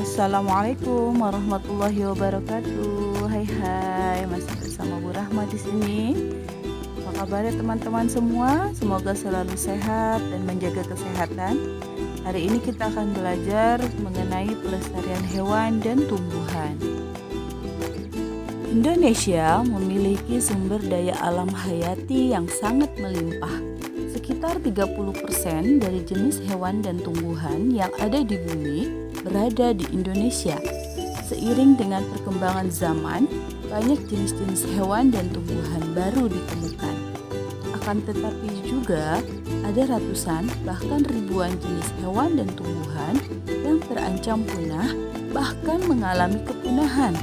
Assalamualaikum warahmatullahi wabarakatuh. Hai, masih bersama Bu Rahma di sini. Apa kabar teman-teman semua? Semoga selalu sehat dan menjaga kesehatan. Hari ini kita akan belajar mengenai pelestarian hewan dan tumbuhan. Indonesia memiliki sumber daya alam hayati yang sangat melimpah. Sekitar 30% dari jenis hewan dan tumbuhan yang ada di bumi berada di Indonesia. Seiring dengan perkembangan zaman, banyak jenis-jenis hewan dan tumbuhan baru ditemukan. Akan tetapi juga ada ratusan bahkan ribuan jenis hewan dan tumbuhan yang terancam punah bahkan mengalami kepunahan.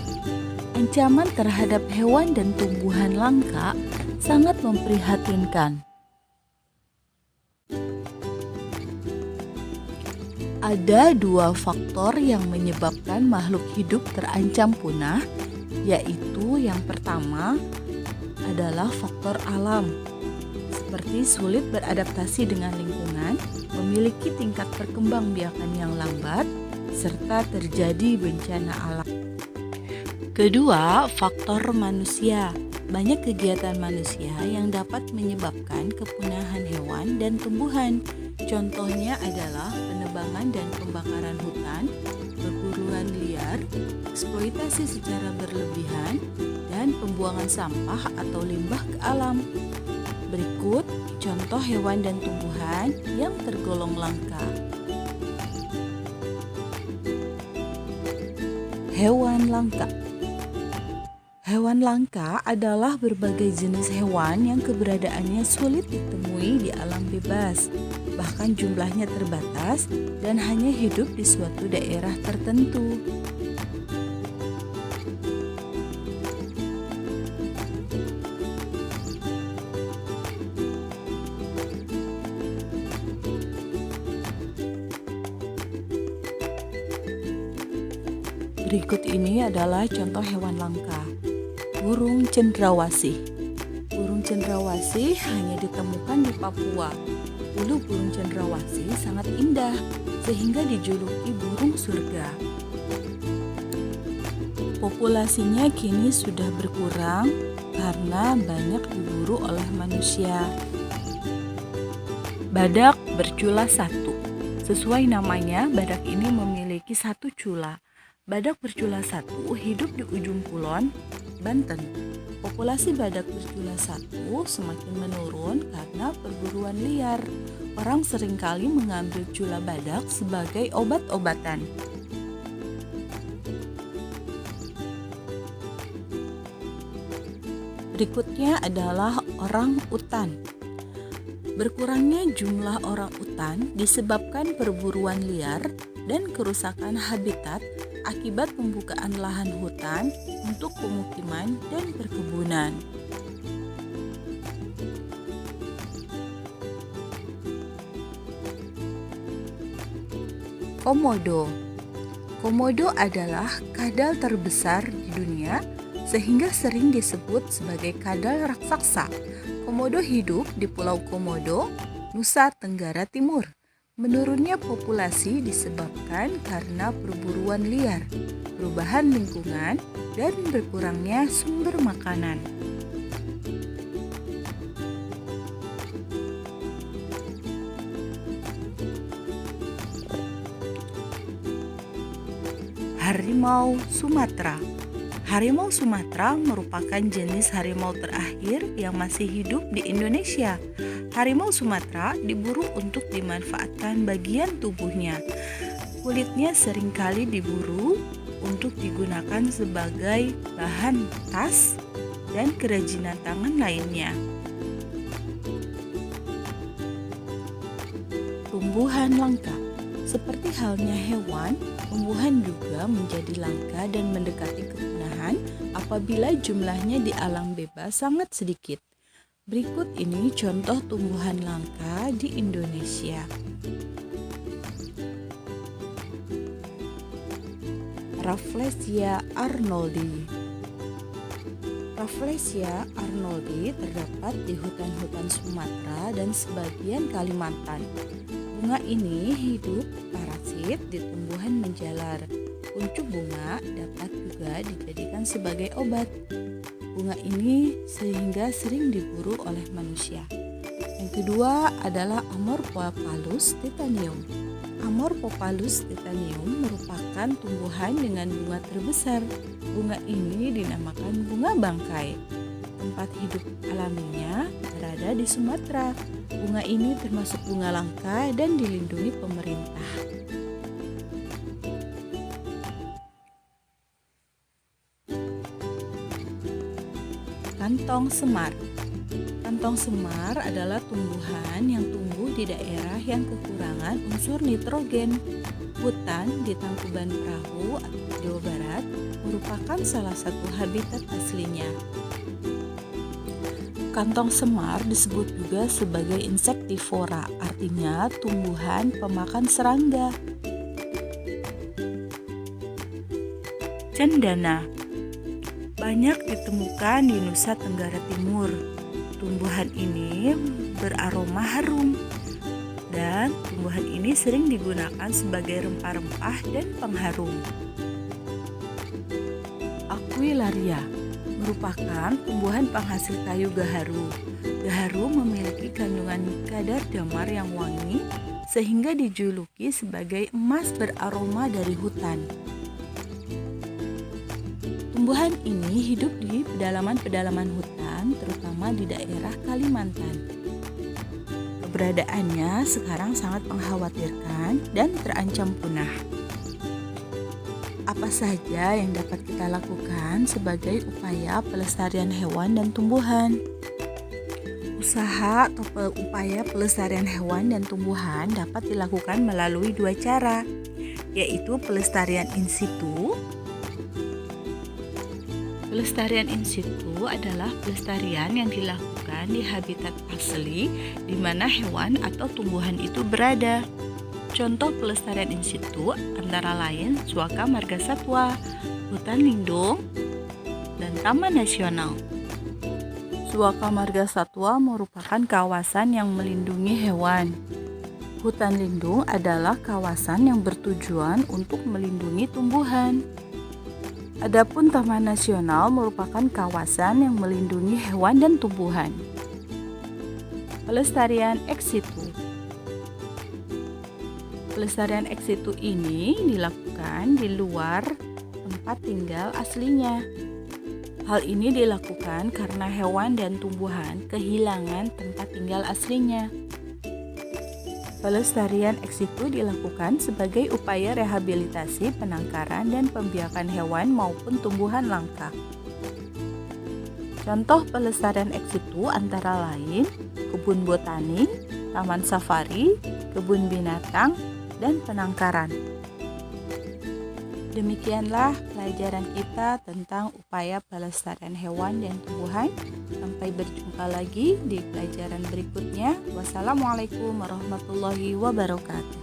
Ancaman terhadap hewan dan tumbuhan langka sangat memprihatinkan. Ada dua faktor yang menyebabkan makhluk hidup terancam punah, yaitu yang pertama adalah faktor alam, seperti sulit beradaptasi dengan lingkungan, memiliki tingkat perkembangbiakan yang lambat, serta terjadi bencana alam. Kedua, faktor manusia. Banyak kegiatan manusia yang dapat menyebabkan kepunahan hewan dan tumbuhan. Contohnya adalah penebangan dan pembakaran hutan, perburuan liar, eksploitasi secara berlebihan, dan pembuangan sampah atau limbah ke alam. Berikut contoh hewan dan tumbuhan yang tergolong langka. Hewan langka. Hewan langka adalah berbagai jenis hewan yang keberadaannya sulit ditemui di alam bebas, bahkan jumlahnya terbatas dan hanya hidup di suatu daerah tertentu. Berikut ini adalah contoh hewan langka. Burung cendrawasih. Burung cendrawasih hanya ditemukan di Papua. Bulu burung cendrawasih sangat indah sehingga dijuluki burung surga. Populasinya kini sudah berkurang karena banyak diburu oleh manusia. Badak bercula satu. Sesuai namanya, badak ini memiliki satu cula. Badak bercula satu hidup di ujung kulon, Banten. Populasi badak bercula satu semakin menurun karena perburuan liar. Orang seringkali mengambil cula badak sebagai obat-obatan. Berikutnya adalah orang utan. Berkurangnya jumlah orang utan disebabkan perburuan liar dan kerusakan habitat akibat pembukaan lahan hutan untuk pemukiman dan perkebunan. Komodo. Komodo adalah kadal terbesar di dunia sehingga sering disebut sebagai kadal raksasa. Komodo hidup di Pulau Komodo, Nusa Tenggara Timur. Menurunnya populasi disebabkan karena perburuan liar, perubahan lingkungan, dan berkurangnya sumber makanan. Harimau Sumatera. Harimau Sumatera merupakan jenis harimau terakhir yang masih hidup di Indonesia. Harimau Sumatera diburu untuk dimanfaatkan bagian tubuhnya. Kulitnya seringkali diburu untuk digunakan sebagai bahan tas dan kerajinan tangan lainnya. Tumbuhan langka. Seperti halnya hewan, tumbuhan juga menjadi langka dan mendekati kepunahan apabila jumlahnya di alam bebas sangat sedikit. Berikut ini contoh tumbuhan langka di Indonesia. Rafflesia arnoldi. Rafflesia arnoldi terdapat di hutan-hutan Sumatera dan sebagian Kalimantan. Bunga ini hidup parasit di tumbuhan menjalar. Kuncup bunga dapat juga dijadikan sebagai obat. Bunga ini sehingga sering diburu oleh manusia. Yang kedua adalah Amorphophallus titanium. Amorphophallus titanium merupakan tumbuhan dengan bunga terbesar. Bunga ini dinamakan bunga bangkai. Tempat hidup alaminya berada di Sumatera. Bunga ini termasuk bunga langka dan dilindungi pemerintah. Kantong semar. Kantong semar adalah tumbuhan yang tumbuh di daerah yang kekurangan unsur nitrogen. Hutan di Tangkuban Perahu atau Jawa Barat merupakan salah satu habitat aslinya. Kantong semar disebut juga sebagai insektivora, artinya tumbuhan pemakan serangga. Cendana banyak ditemukan di Nusa Tenggara Timur. Tumbuhan ini beraroma harum dan tumbuhan ini sering digunakan sebagai rempah-rempah dan pengharum. Aquilaria merupakan tumbuhan penghasil kayu gaharu. Gaharu memiliki kandungan kadar damar yang wangi sehingga dijuluki sebagai emas beraroma dari hutan. Tumbuhan ini hidup di pedalaman-pedalaman hutan, terutama di daerah Kalimantan. Keberadaannya sekarang sangat mengkhawatirkan dan terancam punah. Apa saja yang dapat kita lakukan sebagai upaya pelestarian hewan dan tumbuhan? Usaha atau upaya pelestarian hewan dan tumbuhan dapat dilakukan melalui dua cara, yaitu pelestarian in situ. Pelestarian in situ adalah pelestarian yang dilakukan di habitat asli di mana hewan atau tumbuhan itu berada. Contoh pelestarian in situ antara lain Suaka Marga Satwa, hutan lindung, dan taman nasional. Suaka Marga Satwa merupakan kawasan yang melindungi hewan. Hutan lindung adalah kawasan yang bertujuan untuk melindungi tumbuhan. Adapun taman nasional merupakan kawasan yang melindungi hewan dan tumbuhan. Pelestarian ex situ. Pelestarian ex situ ini dilakukan di luar tempat tinggal aslinya. Hal ini dilakukan karena hewan dan tumbuhan kehilangan tempat tinggal aslinya. Pelestarian ex situ dilakukan sebagai upaya rehabilitasi, penangkaran, dan pembiakan hewan maupun tumbuhan langka. Contoh pelestarian ex situ antara lain kebun botani, taman safari, kebun binatang, dan penangkaran. Demikianlah pelajaran kita tentang upaya pelestarian hewan dan tumbuhan. Sampai berjumpa lagi di pelajaran berikutnya. Wassalamualaikum warahmatullahi wabarakatuh.